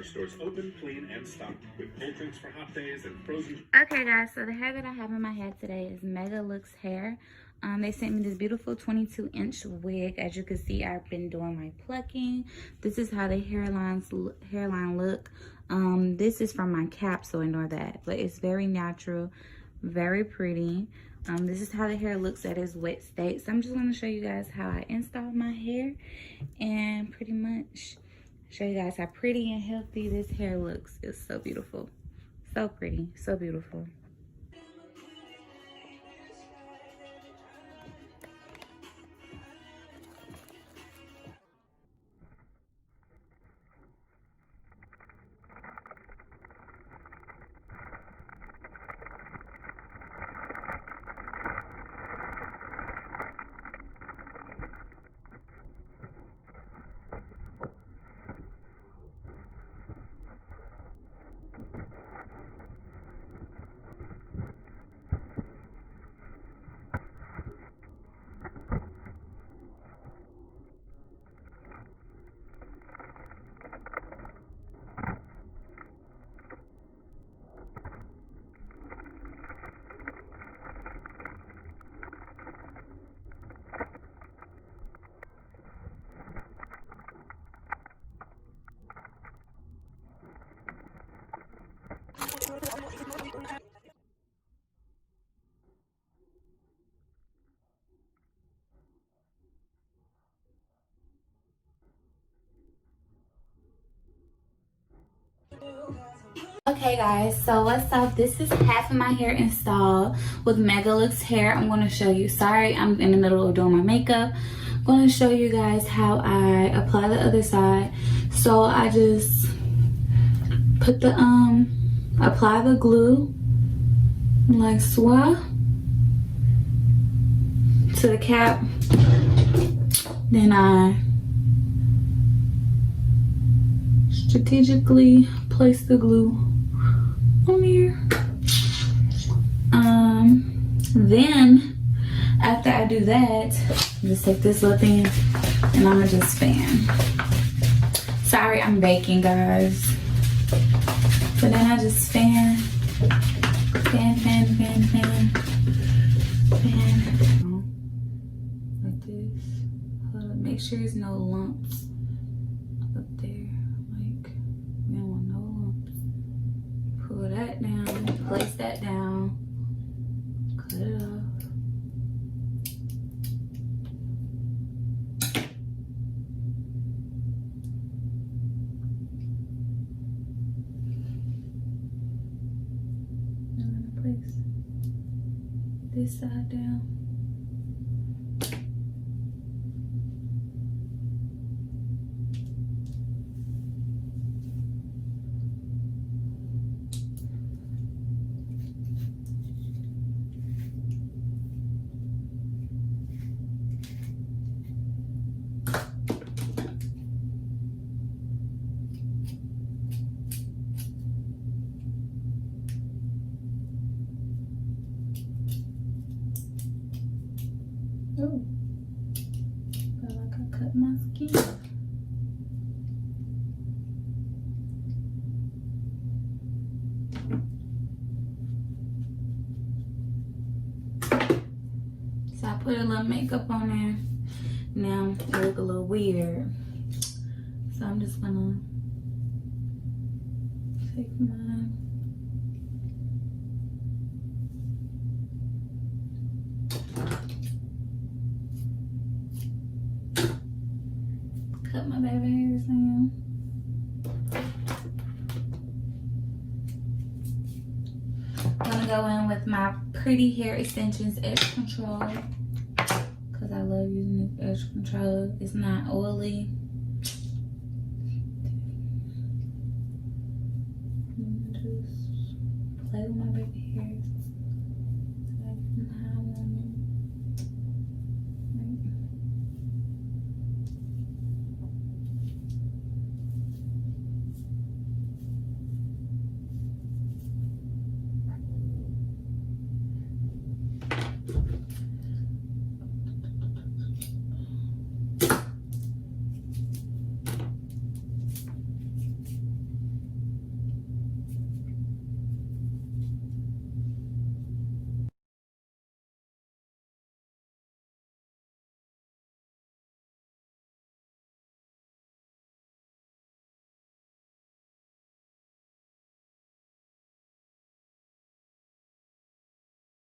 Our store's open, clean, and stocked with cold drinks for hot days and frozen. Okay, guys, so the hair that I have in my head today is Megalook's hair. They sent me this beautiful 22-inch wig. As you can see, I've been doing my plucking. This is how the hairline look. This is from my cap, so ignore that. But it's very natural, very pretty. This is how the hair looks at its wet state. So I'm just going to show you guys how I installed my hair and pretty much show you guys how pretty and healthy this hair looks. It's so beautiful. So pretty, so beautiful. Okay guys, so what's up? This is half of my hair installed with Megalook's hair. I'm going to show you. Sorry, I'm in the middle of doing my makeup. I'm going to show you guys how I apply the other side. So I just put the apply the glue like so to the cap. Then I strategically place the glue on here. Then after I do that, just take this little thing and I'm gonna just fan. Sorry, I'm baking, guys. So then I just fan, like this. Hold up, make sure there's no lumps up there. Like, we don't want no lumps. Pull that down, place that down, cut it off. I'm gonna place this side down. Oh, feel like I cut my skin. So I put a little makeup on there. Now it look a little weird. So I'm just gonna take my cut my baby hairs down. I'm gonna go in with my Pretty Hair Extensions Edge Control because I love using this edge control. It's not oily. Just play with my baby hairs.